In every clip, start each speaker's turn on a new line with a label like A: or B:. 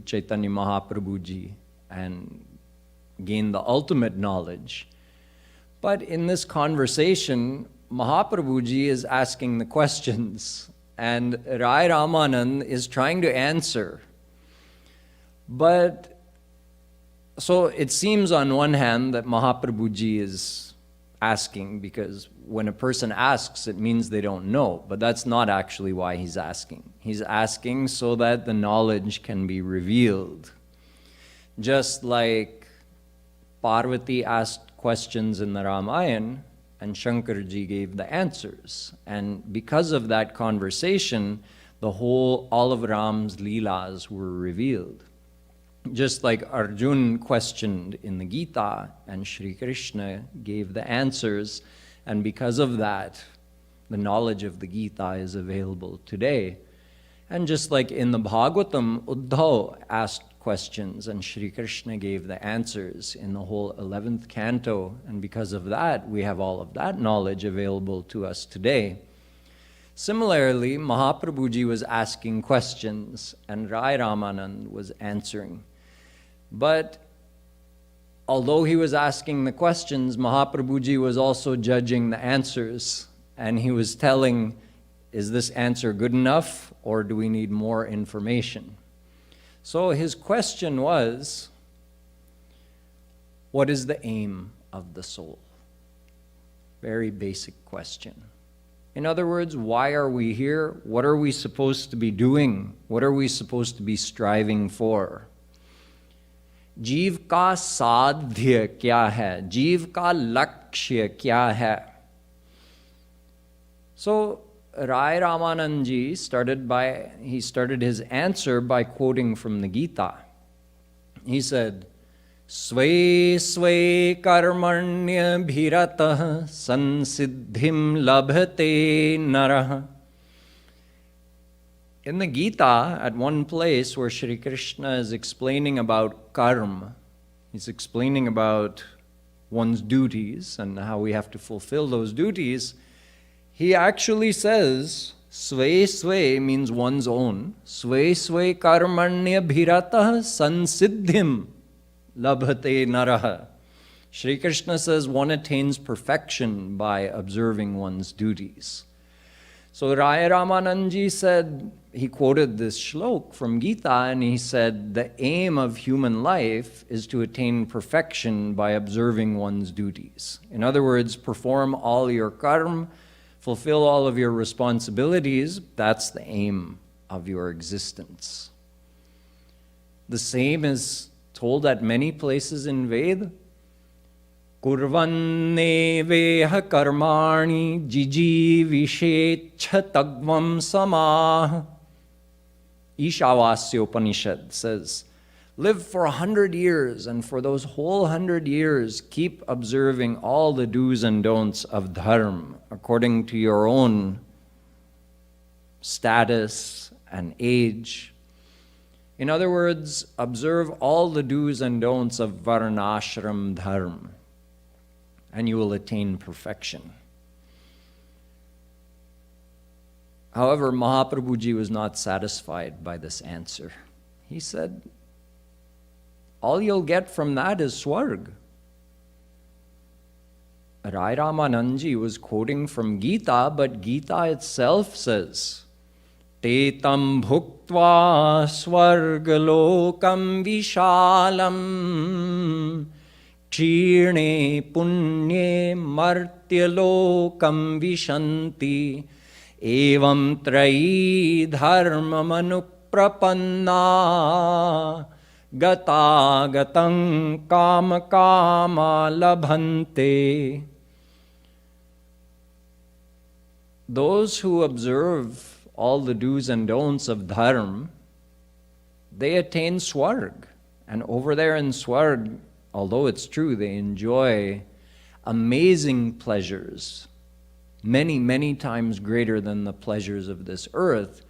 A: Chaitanya Mahaprabhu ji and gain the ultimate knowledge. But in this conversation, Mahaprabhu ji is asking the questions and Rai Ramanand is trying to answer. But so it seems on one hand that Mahaprabhu ji is asking because when a person asks, it means they don't know. But that's not actually why he's asking. He's asking so that the knowledge can be revealed. Just like Parvati asked questions in the Ramayana and Shankarji gave the answers. And because of that conversation, all of Ram's Leelas were revealed. Just like Arjun questioned in the Gita and Shri Krishna gave the answers, and because of that, the knowledge of the Gita is available today. And just like in the Bhagavatam, Uddhav asked questions and Shri Krishna gave the answers in the whole 11th canto, and because of that, we have all of that knowledge available to us today. Similarly, Mahaprabhu ji was asking questions and Rai Ramanand was answering. But although he was asking the questions, Mahaprabhu ji was also judging the answers. And he was telling, is this answer good enough or do we need more information? So his question was, what is the aim of the soul? Very basic question. In other words, why are we here? What are we supposed to be doing? What are we supposed to be striving for? जीव का साध्य क्या है? जीव का लक्ष्य क्या है? So Rai Ramanand ji started his answer by quoting from the Gita. He said, Sve sve karmanya bhiratah sansiddhim labhate narah. In the Gita, at one place where Shri Krishna is explaining about karma, he's explaining about one's duties and how we have to fulfill those duties, he actually says, Sve Sve means one's own. Sve Sve karmanya bhiratah sansiddhim labhate naraha. Shri Krishna says one attains perfection by observing one's duties. So Rai Ramanand ji said, he quoted this shlok from Gita and he said, the aim of human life is to attain perfection by observing one's duties. In other words, perform all your karma, fulfill all of your responsibilities. That's the aim of your existence. The same is told at many places in Veda. Kurvanne veha karmani jijivishet tagvam samah. Ishavasya Upanishad says, live for 100 years, and for those whole 100 years, keep observing all the do's and don'ts of dharma according to your own status and age. In other words, observe all the do's and don'ts of varnashram dharma, and you will attain perfection. However, Mahaprabhu ji was not satisfied by this answer. He said, all you'll get from that is swarg. Rai Ramanand ji was quoting from Gita, but Gita itself says, Te tam bhuktva swargalokam vishalam kshirne punye martyalokam vishanti evam trayi dharma manuprapanna gata gatang kama kama labhante. Those who observe all the do's and don'ts of dharma, they attain swarg. And over there in swarg, although it's true, they enjoy amazing pleasures, many, many times greater than the pleasures of this earth,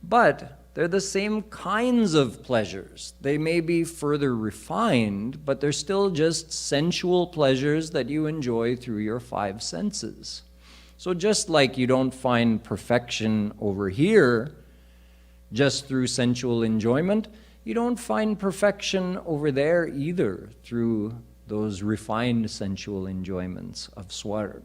A: but they're the same kinds of pleasures. They may be further refined, but they're still just sensual pleasures that you enjoy through your five senses. So just like you don't find perfection over here just through sensual enjoyment, you don't find perfection over there either through those refined sensual enjoyments of Swarg.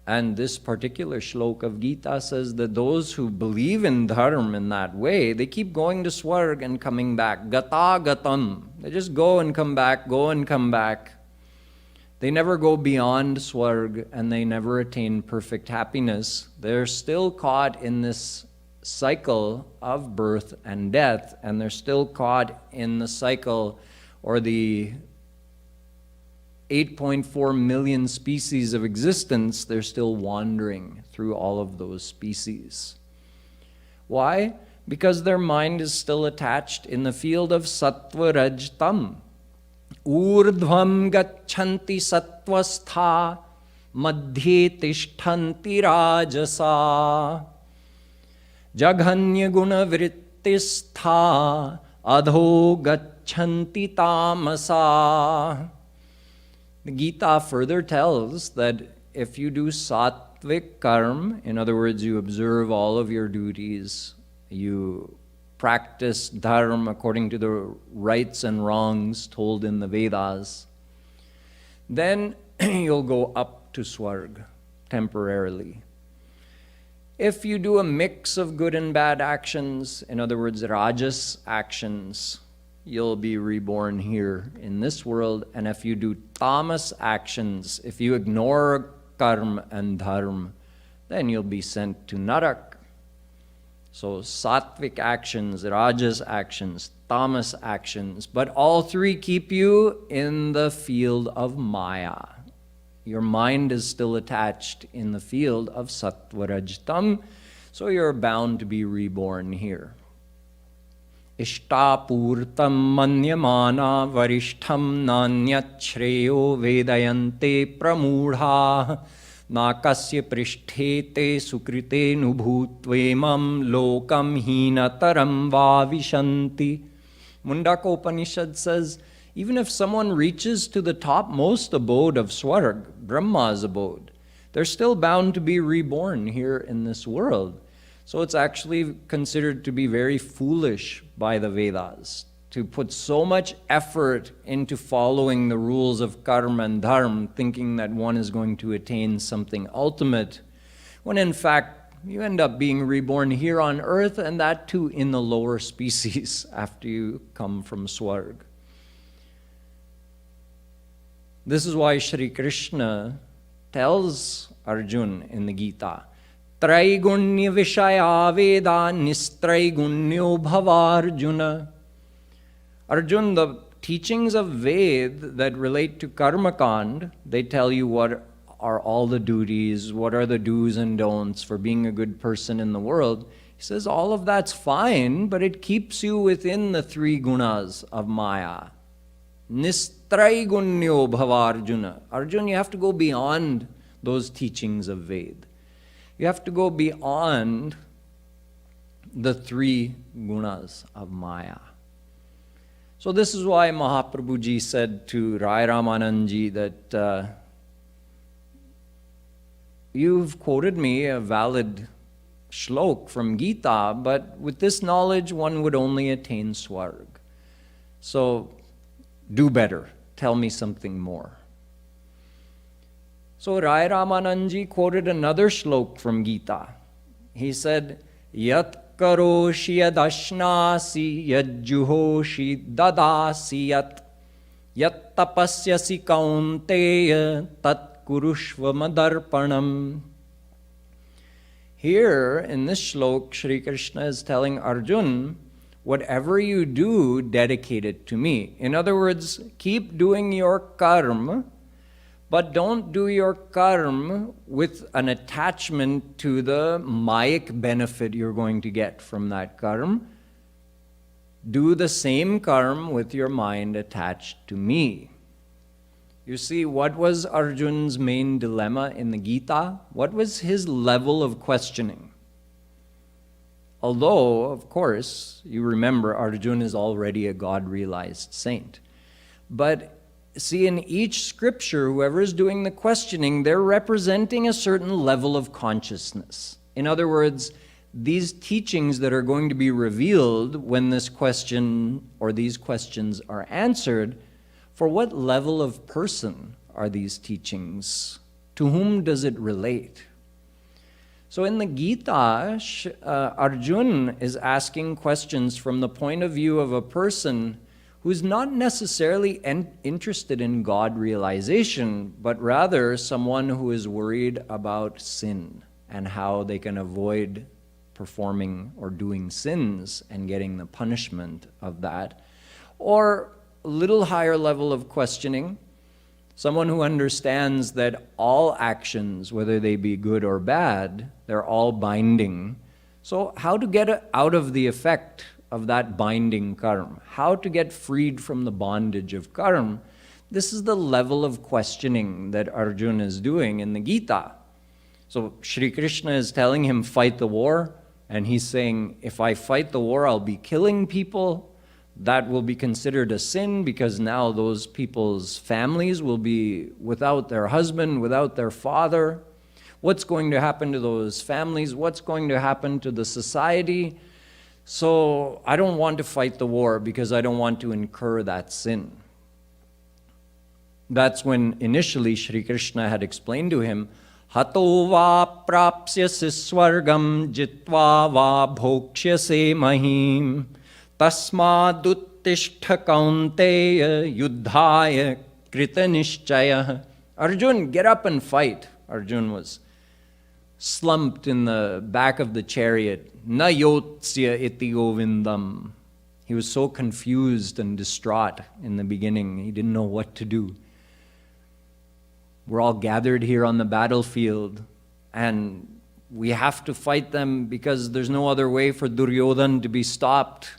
A: And this particular shlok of Gita says that those who believe in dharma in that way, they keep going to Swarg and coming back. Gata gatam. They just go and come back, go and come back. They never go beyond Swarg and they never attain perfect happiness. They're still caught in this cycle of birth and death, and they're still caught in the cycle or the 8.4 million species of existence. They're still wandering through all of those species. Why? Because their mind is still attached in the field of sattva raj tam. Urdhvam gacchanti sattvastha madhye tishthanti rajasa jaghanya guna vrittistha adho gacchanti tamasa. The Gita further tells that if you do sattvic karma, in other words, you observe all of your duties, you practice dharma according to the rights and wrongs told in the Vedas, then you'll go up to Swarg temporarily. If you do a mix of good and bad actions, in other words, rajas actions, you'll be reborn here in this world. And if you do tamas actions, if you ignore karma and dharma, then you'll be sent to narak. So sattvic actions, rajas actions, tamas actions, but all three keep you in the field of maya. Your mind is still attached in the field of sattva rajtam, so you're bound to be reborn here. Ishtapurtam manyamana varishtham nanyat shreyo vedayante pramudha nakasya prishthe sukrite nubhutvemam lokam hinataram vavishanti. Mundaka Upanishad says, even if someone reaches to the topmost abode of Swarg, Brahma's abode, they're still bound to be reborn here in this world. So it's actually considered to be very foolish by the Vedas to put so much effort into following the rules of karma and dharma, thinking that one is going to attain something ultimate, when in fact you end up being reborn here on earth, and that too in the lower species after you come from Swarg. This is why Shri Krishna tells Arjuna in the Gita, Traigunya Vishaya Veda Nistraigunya Bhavarjuna. Arjuna, the teachings of Ved that relate to Karmakand, they tell you what are all the duties, what are the do's and don'ts for being a good person in the world. He says all of that's fine, but it keeps you within the three gunas of Maya. Nistraigunya Bhavarjuna. Arjuna, you have to go beyond those teachings of Ved. You have to go beyond the three gunas of Maya. So this is why Mahaprabhuji said to Rai Ramananji that you've quoted me a valid shlok from Gita, but with this knowledge one would only attain Swarg. So do better. Tell me something more. So Rai Ramananji quoted another shlok from Gita. He said, Yat karoshi yadashnasi yajjuhoshi dadasi yat tapasyasi kaunteya tat kurushva madarpanam. Here in this shlok, Shri Krishna is telling Arjuna, whatever you do, dedicate it to me. In other words, keep doing your karma, but don't do your karma with an attachment to the mayic benefit you're going to get from that karma. Do the same karma with your mind attached to me. You see, what was Arjuna's main dilemma in the Gita? What was his level of questioning? Although, of course, you remember Arjuna is already a God-realized saint. But see, in each scripture, whoever is doing the questioning, they're representing a certain level of consciousness. In other words, these teachings that are going to be revealed when this question or these questions are answered, for what level of person are these teachings? To whom does it relate? So in the Gita, Arjuna is asking questions from the point of view of a person who's not necessarily interested in God realization, but rather someone who is worried about sin and how they can avoid performing or doing sins and getting the punishment of that. Or a little higher level of questioning, someone who understands that all actions, whether they be good or bad, they're all binding. So how to get out of the effect of that binding karma? How to get freed from the bondage of karma? This is the level of questioning that Arjuna is doing in the Gita. So Shri Krishna is telling him, fight the war. And he's saying, if I fight the war, I'll be killing people. That will be considered a sin because now those people's families will be without their husband, without their father. What's going to happen to those families? What's going to happen to the society? So I don't want to fight the war because I don't want to incur that sin. That's when initially Shri Krishna had explained to him, Hato va prapsyasi swargam jitva va bhokshyase mahim tasmaduttishta kaunteya yuddhaya krita nishchaya. Arjun, get up and fight. Arjun was slumped in the back of the chariot. Na yotsya iti govindam. He was so confused and distraught in the beginning. He didn't know what to do. We're all gathered here on the battlefield, and we have to fight them because there's no other way for Duryodhan to be stopped.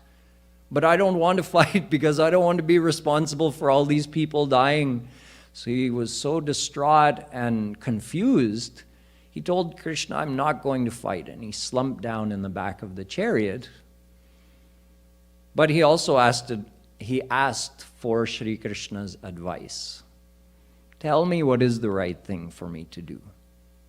A: But I don't want to fight because I don't want to be responsible for all these people dying. So he was so distraught and confused, he told Krishna, I'm not going to fight. And he slumped down in the back of the chariot. But he also asked for Shri Krishna's advice. Tell me what is the right thing for me to do.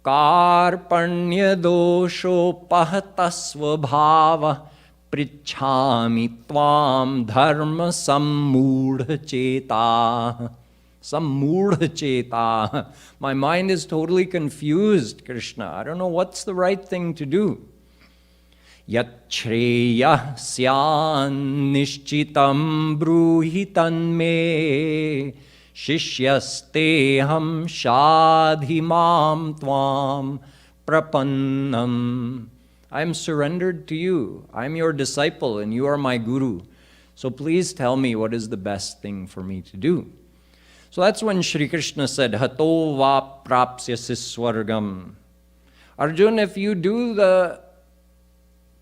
A: Karpanya dosho pahatasva bhava prichhami tvam dharma sammudha cheta. Sammudha cheta. My mind is totally confused, Krishna. I don't know what's the right thing to do. Yat shreya syan nishchitam bruhi tanme Shishyasteham shadhimam tvam prapannam. I am surrendered to you. I am your disciple and you are my guru. So please tell me what is the best thing for me to do. So that's when Shri Krishna said, Hato va prapsyasi swargam. Arjuna, if you do the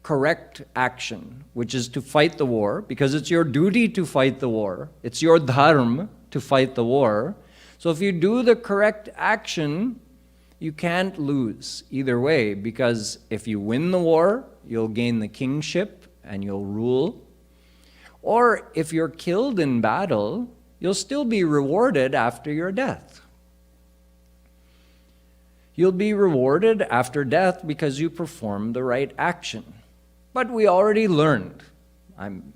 A: correct action, which is to fight the war, because it's your duty to fight the war, it's your dharma to fight the war. So if you do the correct action, you can't lose either way, because if you win the war, you'll gain the kingship and you'll rule. Or if you're killed in battle, you'll still be rewarded after your death. You'll be rewarded after death because you performed the right action. But we already learned, I'm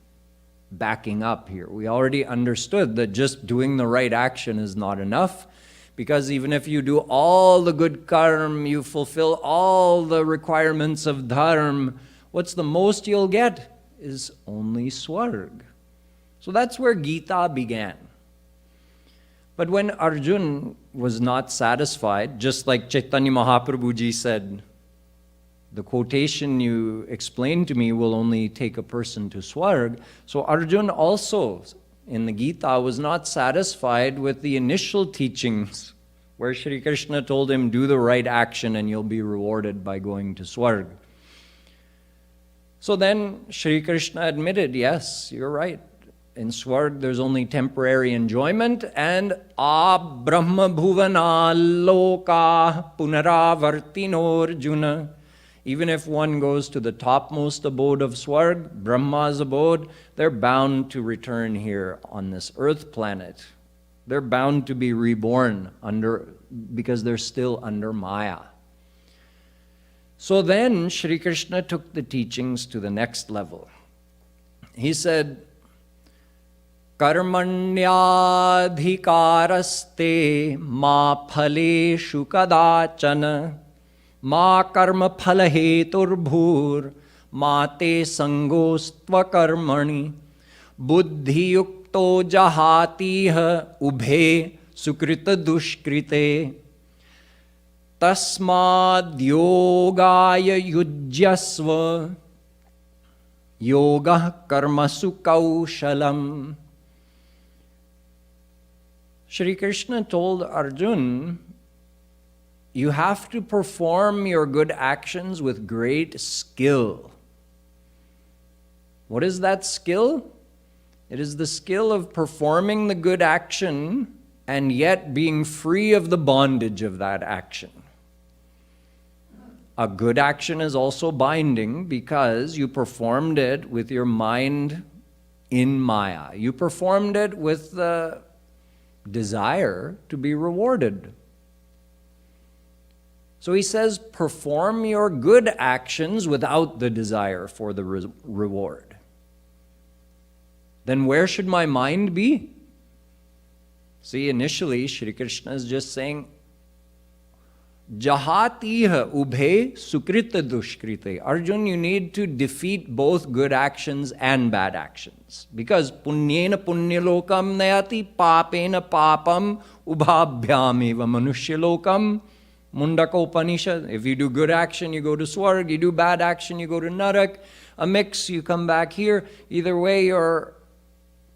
A: backing up here, we already understood that just doing the right action is not enough, because even if you do all the good karma, you fulfill all the requirements of dharma, what's the most you'll get is only swarg. So that's where Gita began. But when Arjun was not satisfied, just like Chaitanya Mahaprabhu ji said, the quotation you explained to me will only take a person to swarg. So Arjun also, in the Gita, was not satisfied with the initial teachings where Shri Krishna told him, do the right action and you'll be rewarded by going to swarg. So then Shri Krishna admitted, yes, you're right. In swarg, there's only temporary enjoyment, and brahma bhuvana loka punaravartino arjuna. Even if one goes to the topmost abode of swarg, Brahma's abode, they're bound to return here on this earth planet. They're bound to be reborn because they're still under Maya. So then Shri Krishna took the teachings to the next level. He said, Karmanyadhikaraste ma phaleshu kadachana ma karma phalaheturbhur ma te sangostva karmani buddhi yukto jahatiha ubhe sukrita dushkrite tasmad yogaya yujyasva yoga karmasu kaushalam. Shri Krishna told Arjuna, you have to perform your good actions with great skill. What is that skill? It is the skill of performing the good action and yet being free of the bondage of that action. A good action is also binding because you performed it with your mind in Maya. You performed it with the desire to be rewarded. So he says, perform your good actions without the desire for the reward. Then where should my mind be? See, initially, Shri Krishna is just saying, Jahatiha ubhe sukrita dushkrite. Arjun, you need to defeat both good actions and bad actions. Because punyena punyalokam nayati papena papam ubhabhyam eva manushyalokam. Mundaka Upanishad. If you do good action, you go to Swarg. You do bad action, you go to Narak. A mix, you come back here. Either way, you're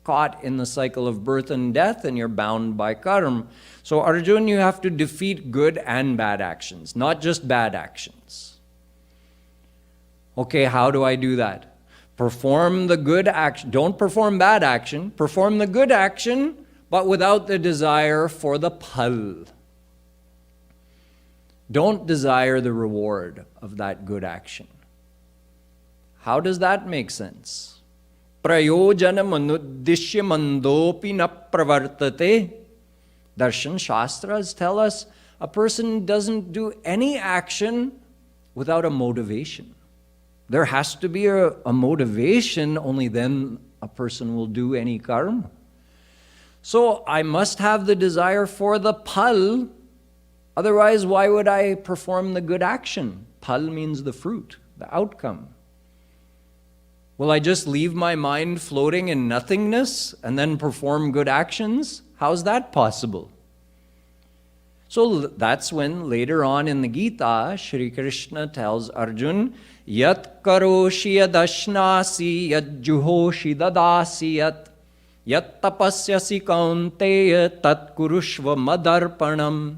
A: caught in the cycle of birth and death and you're bound by karma. So Arjun, you have to defeat good and bad actions, not just bad actions. Okay, how do I do that? Perform the good action. Don't perform bad action. Perform the good action, but without the desire for the phal. Don't desire the reward of that good action. How does that make sense? Prayojanam anuddishya mandopi na pravartate. Darshan Shastras tell us a person doesn't do any action without a motivation. There has to be a motivation, only then a person will do any karma. So I must have the desire for the phal, otherwise why would I perform the good action? Phal means the fruit, the outcome. Will I just leave my mind floating in nothingness and then perform good actions? How's that possible? So that's when later on in the Gita, Shri Krishna tells Arjun, Yat karoshi yadashnasi yad juhoshi dadasi yat tapasyasi kaunteya tat kurushva madarpanam.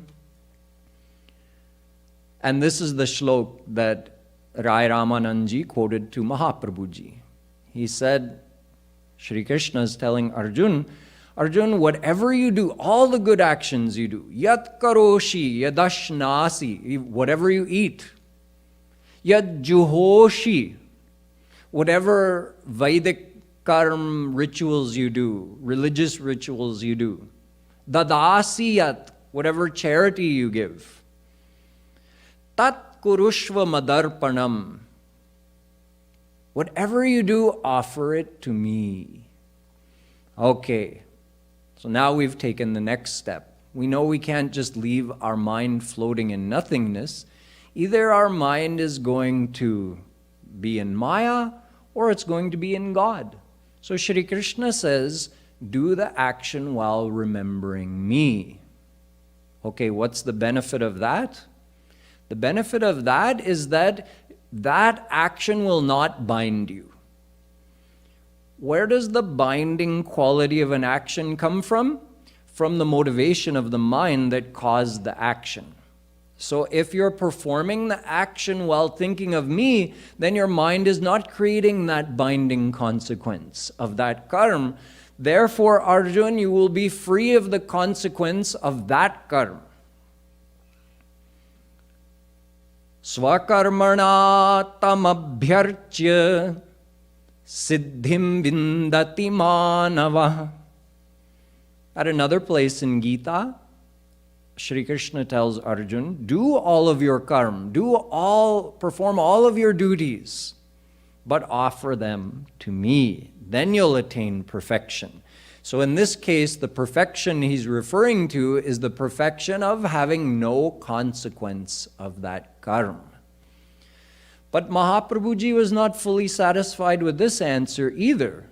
A: And this is the shlok that Rai Ramanandji quoted to Mahaprabhuji. He said, Shri Krishna is telling Arjun, whatever you do, all the good actions you do, yat karoshi, yadashnasi, whatever you eat, yad juhoshi, whatever Vedic karma rituals you do, religious rituals you do, dadasi yat, whatever charity you give, tat kurushva madarpanam, whatever you do, offer it to me. Okay. So now we've taken the next step. We know we can't just leave our mind floating in nothingness. Either our mind is going to be in Maya or it's going to be in God. So Shri Krishna says, do the action while remembering me. Okay, what's the benefit of that? The benefit of that is that that action will not bind you. Where does the binding quality of an action come from? From the motivation of the mind that caused the action. So if you're performing the action while thinking of me, then your mind is not creating that binding consequence of that karma. Therefore, Arjun, you will be free of the consequence of that karma. Swakarmana tamabhyarchya siddhim vindati manava. At another place in Gita, Shri Krishna tells Arjun, do all of your karma, perform all of your duties, but offer them to me. Then you'll attain perfection. So in this case, the perfection he's referring to is the perfection of having no consequence of that karma. But Mahaprabhuji was not fully satisfied with this answer either.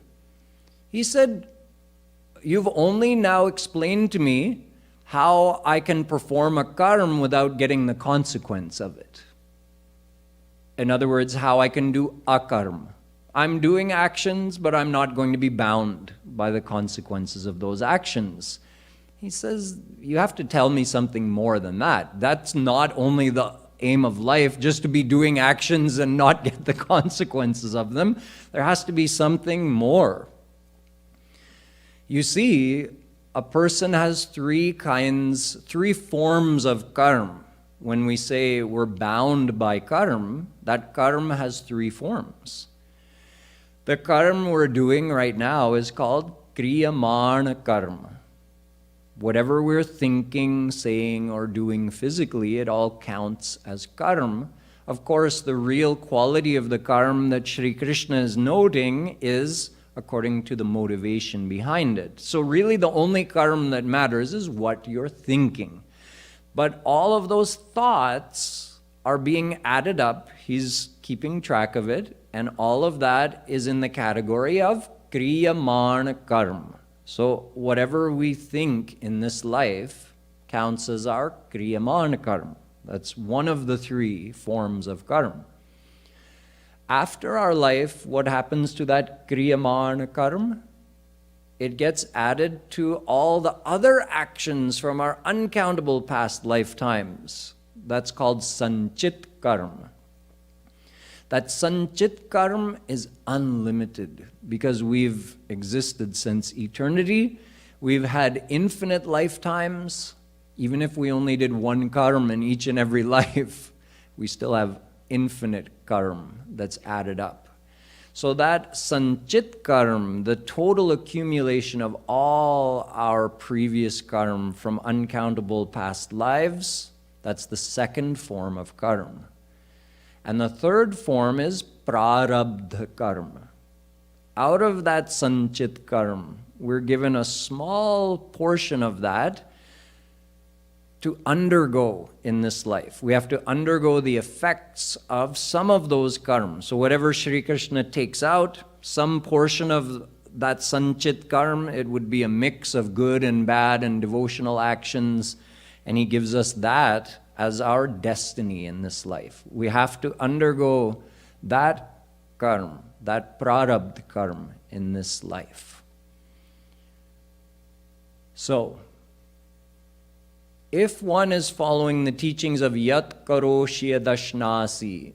A: He said, you've only now explained to me how I can perform a karma without getting the consequence of it. In other words, how I can do akarma. I'm doing actions, but I'm not going to be bound by the consequences of those actions. He says, you have to tell me something more than that. That's not only the aim of life, just to be doing actions and not get the consequences of them. There has to be something more. You see, a person has three forms of karma. When we say we're bound by karma, that karma has three forms. The karma we're doing right now is called kriyamana karma. Whatever we're thinking, saying, or doing physically, it all counts as karma. Of course, the real quality of the karma that Shri Krishna is noting is according to the motivation behind it. So really the only karma that matters is what you're thinking. But all of those thoughts are being added up. He's keeping track of it. And all of that is in the category of kriyamana karma. So whatever we think in this life counts as our kriyamana karma. That's one of the three forms of karma. After our life, what happens to that kriyamana karma? It gets added to all the other actions from our uncountable past lifetimes. That's called sanchit karma. That sanchit karma is unlimited because we've existed since eternity. We've had infinite lifetimes. Even if we only did one karma in each and every life, we still have infinite karma that's added up. So that sanchit karma, the total accumulation of all our previous karma from uncountable past lives, that's the second form of karma. And the third form is prarabdha karma. Out of that sanchit karma, we're given a small portion of that to undergo in this life. We have to undergo the effects of some of those karmas. So whatever Shri Krishna takes out, some portion of that sanchit karma, it would be a mix of good and bad and devotional actions, and he gives us that as our destiny in this life. We have to undergo that karma, that prarabdha karma in this life. So, if one is following the teachings of Yat Karoshya Dashnasi,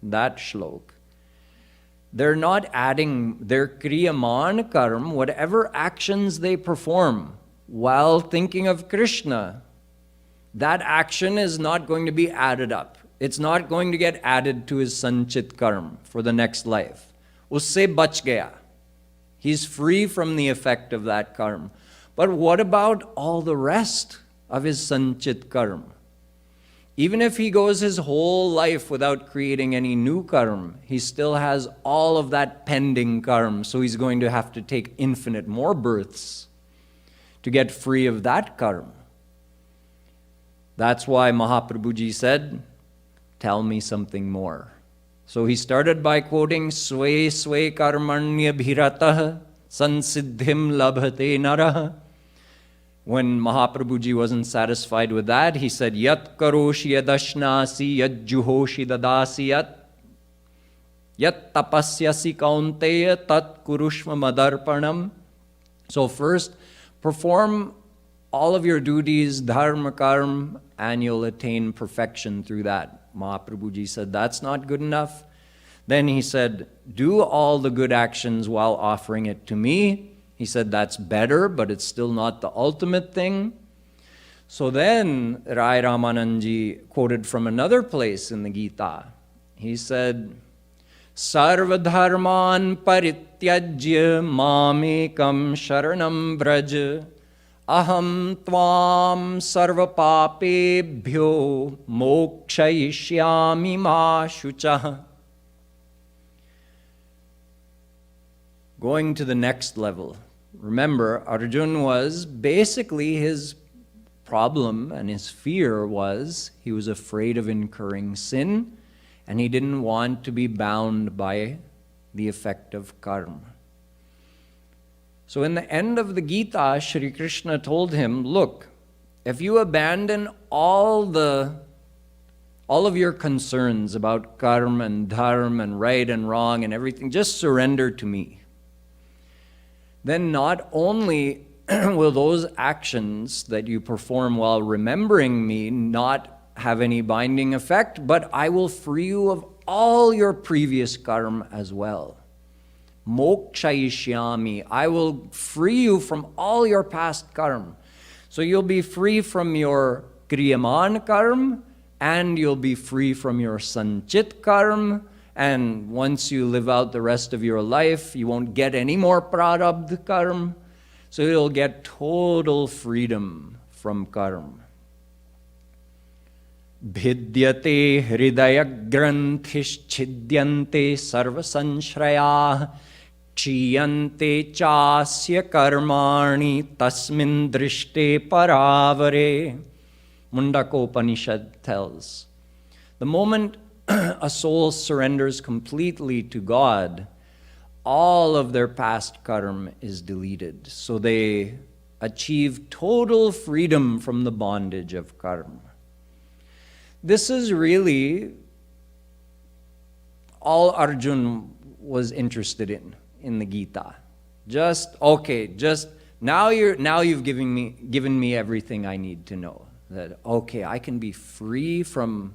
A: that shlok, they're not adding their kriyaman karma, whatever actions they perform while thinking of Krishna, that action is not going to be added up. It's not going to get added to his sanchit karma for the next life. Usse bach gaya. He's free from the effect of that karma. But what about all the rest of his sanchit karma? Even if he goes his whole life without creating any new karma, he still has all of that pending karma, so he's going to have to take infinite more births to get free of that karma. That's why Mahaprabhuji said, tell me something more. So he started by quoting Sway Sway Karmanya Bhiratah Sansiddhim Labhate Narah. When Mahaprabhuji wasn't satisfied with that, he said, Yat karoshi yadashnasi yat juhoshi dadasi yat tapasyasi kaunteya tat kurushma madarpanam. So first, perform all of your duties, dharma karma, and you'll attain perfection through that. Mahaprabhuji said, that's not good enough. Then he said, do all the good actions while offering it to me. He said, that's better, but it's still not the ultimate thing. So then Rai Ramananji quoted from another place in the Gita. He said, Sarvadharman parityajya mamekam sharanam braj aham tvam sarva papebhyo mokshayishyami ma shuchah. Going to the next level. Remember, Arjun was basically, his problem and his fear was he was afraid of incurring sin, and he didn't want to be bound by the effect of karma. So in the end of the Gita, Shri Krishna told him, look, if you abandon all of your concerns about karma and dharma and right and wrong and everything, just surrender to me. Then not only will those actions that you perform while remembering me not have any binding effect, but I will free you of all your previous karma as well. Mokshayishyami, I will free you from all your past karma. So you'll be free from your kriyaman karma, and you'll be free from your sanchit karma. And once you live out the rest of your life, you won't get any more prarabdha karma. So you'll get total freedom from karma. Bhidyate hridaya granthischhidyante sarva sanshraya chiyante chasya karmani tasmin drishte paravare. Mundakopanishad tells, the moment a soul surrenders completely to God, all of their past karma is deleted. So they achieve total freedom from the bondage of karma. This is really all Arjun was interested in the Gita. Now you've given me everything I need to know. That okay, I can be free from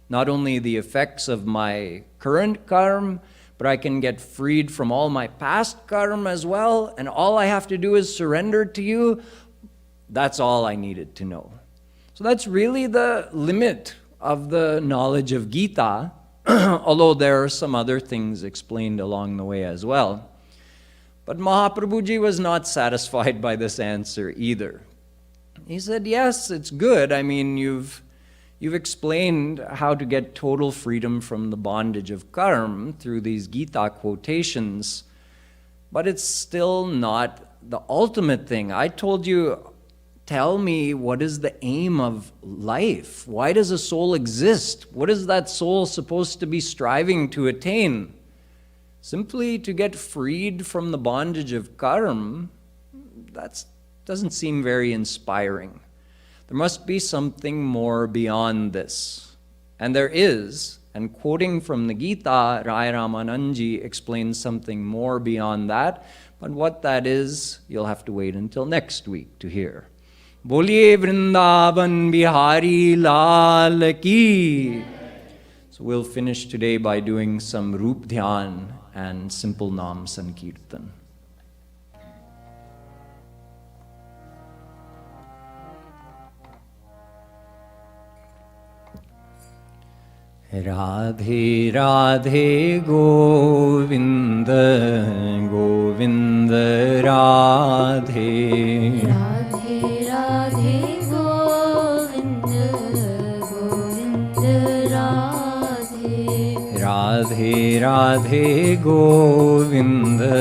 A: not only the effects of my current karma, but I can get freed from all my past karma as well, and all I have to do is surrender to you. That's all I needed to know. So that's really the limit of the knowledge of Gita, although there are some other things explained along the way as well. But Mahaprabhuji was not satisfied by this answer either. He said, yes, it's good. I mean, you've explained how to get total freedom from the bondage of karma through these Gita quotations, but it's still not the ultimate thing. I told you, tell me, what is the aim of life? Why does a soul exist? What is that soul supposed to be striving to attain? Simply to get freed from the bondage of karma, that doesn't seem very inspiring. There must be something more beyond this. And there is, and quoting from the Gita, Rai Ramananji explains something more beyond that, but what that is, you'll have to wait until next week to hear. Boliye Vrindavan Bihari Lal Ki. So we'll finish today by doing some Roop Dhyan and simple Naam Sankirtan. Radhe Radhe Govinda Govinda Radhe
B: Radhe Radhe Govinda Govinda Radhe
A: Radhe Radhe Govinda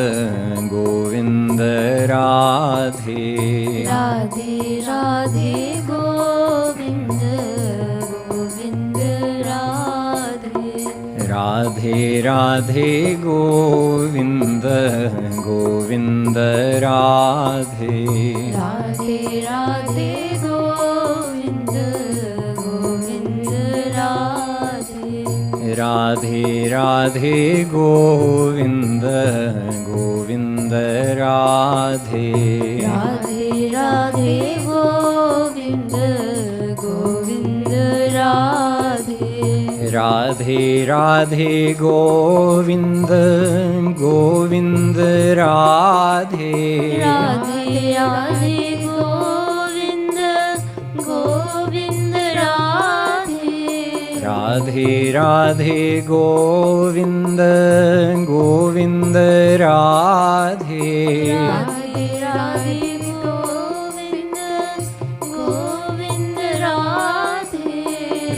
A: Govinda Radhe
B: Radhe Radhe Govinda Govinda Radhe
A: Radhe Radhe Govinda Govinda Radhe
B: Radhe Radhe Govinda Govinda Radhe
A: Radhe Radhe Govinda Govinda Radhe
B: Radhe Radhe Govinda Govinda Radhe
A: Radhe Radhe Govinda Govinda Radhe
B: Radhe Radhe Govinda Govinda Radhe
A: Radhe Radhe Govinda Govinda Radhe
B: Radhe Radhe Govinda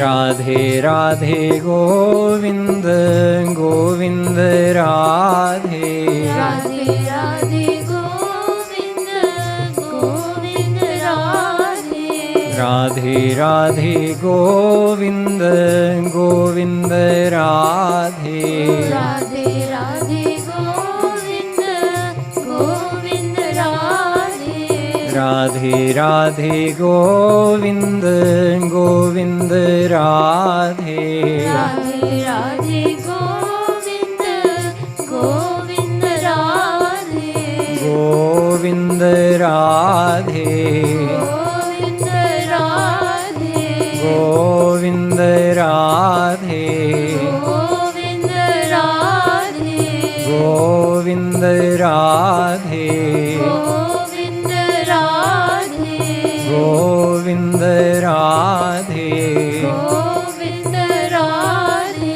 A: Radhe Radhe Govind Govind Radhe
B: Radhe Radhe Govind Govind Radhe
A: Radhe Radhe Govind Govind Radhe
B: Radhe Radhe Govind Govind Radhe
A: Radhe Radhe Govind Govind Radhe
B: Radhe Radhe Govind Govind Radhe
A: Govind Radhe
B: Govind Radhe
A: Govind Radhe
B: Govind Radhe
A: Govind Radhe
B: Govind Radhe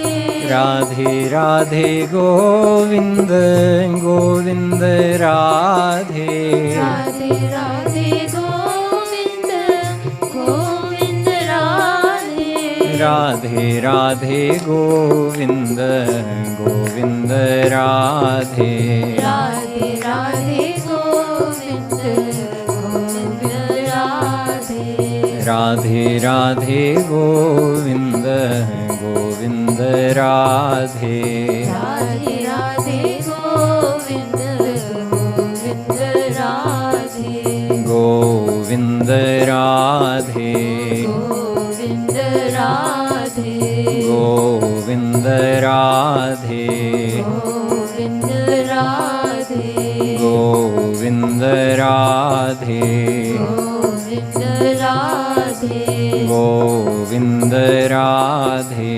A: Radhe Radhe Govind Govind Radhe
B: Radhe Radhe Govind Govind Radhe
A: Radhe Radhe Govind Govind Radhe
B: Radhe Radhe Govind Govind Radhe
A: Radhe Radhe Govind Govind Radhe
B: Radhe Radhe Govind Govind Radhe
A: Govind Radhe
B: Govind Radhe
A: Govind Radhe
B: Govind Radhe
A: Govind Radhe
B: Govind Radhe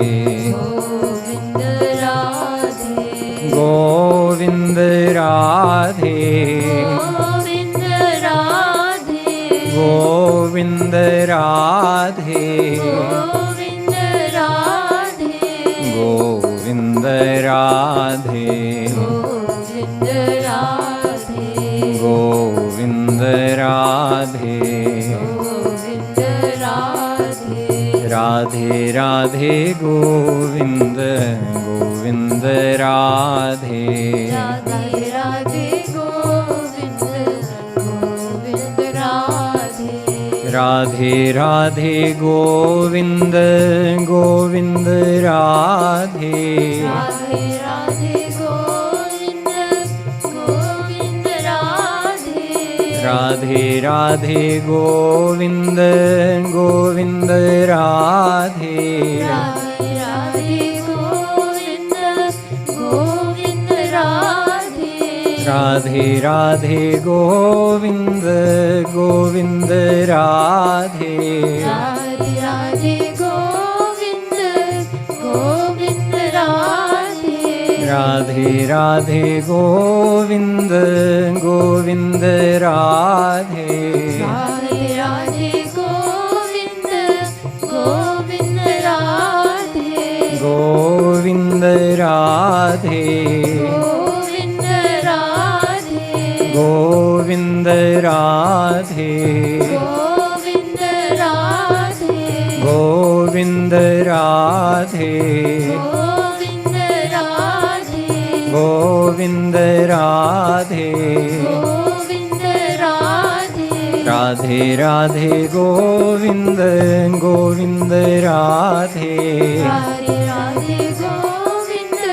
A: Govind Radhe
B: Govind Radhe
A: Govind Radhe
B: Govind Radhe
A: Govind Radhe
B: Govind Radhe
A: Govind Radhe
B: Govind Radhe
A: Radhe Radhe Govind Govind Radhe
B: Radhe Radhe Govind Govind Radhe
A: Radhe Radhe Govind Govind Radhe
B: Radhe Radhe Govind Govind Radhe
A: Radhe Radhe Govind Govind Radhe
B: Radhe Radhe Govind Govind Radhe
A: Radhe Radhe Govind Govind Radhe
B: Radhe Radhe Govind Govind Radhe
A: Radhe Radhe Govind Govind Radhe
B: Radhe Radhe Govind Govind Radhe
A: Govind Radhe
B: Govind Radhe
A: Govind Radhe
B: Govind Radhe
A: Govind Radhe
B: Govind Radhe
A: Radhe Radhe Govind Govind Radhe
B: Radhe Radhe Govind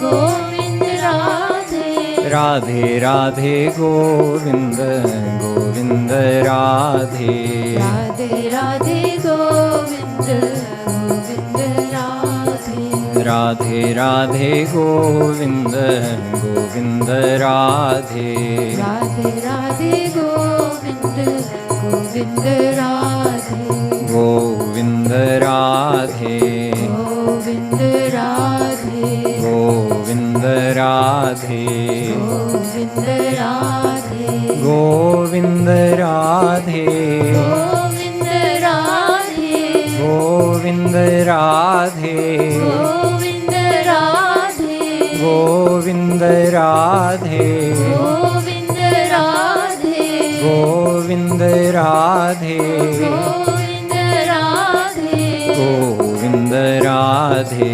B: Govind Radhe
A: Radhe Radhe Govind Govind Radhe
B: Radhe Radhe Govind Govind Radhe
A: Radhe Radhe Govind Govind Radhe
B: Radhe Radhe Govind Govind Radhe
A: Govind Radhe
B: Govind Radhe
A: Govind Radhe
B: Govind Radhe
A: Govind Radhe
B: Govind Radhe
A: Govind Radhe
B: Govind Radhe
A: Govind Radhe
B: Govind Radhe
A: Govind Radhe
B: Govind Radhe
A: Govind Radhe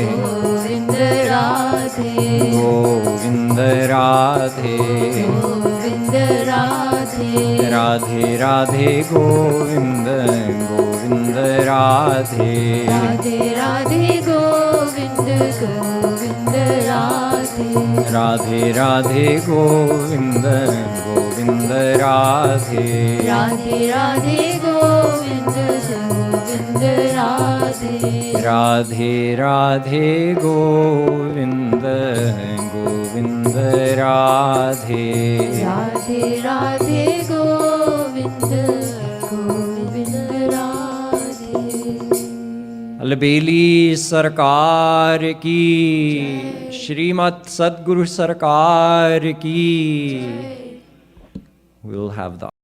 B: Govind Radhe
A: Govind Radhe
B: Govind Radhe
A: Radhe Radhe Govind Govind Radhe
B: Radhe Radhe Govind Govind Radhe
A: Radhe Radhe Govind Govind Radhe
B: Radhe Radhe Govind Govind Radhe
A: Radhe Radhe Govind Govind Radhe
B: Radhe Radhe Govind Govind Radhe
A: अलबेली सरकार की श्रीमत सद्गुरु सरकार की. We'll have the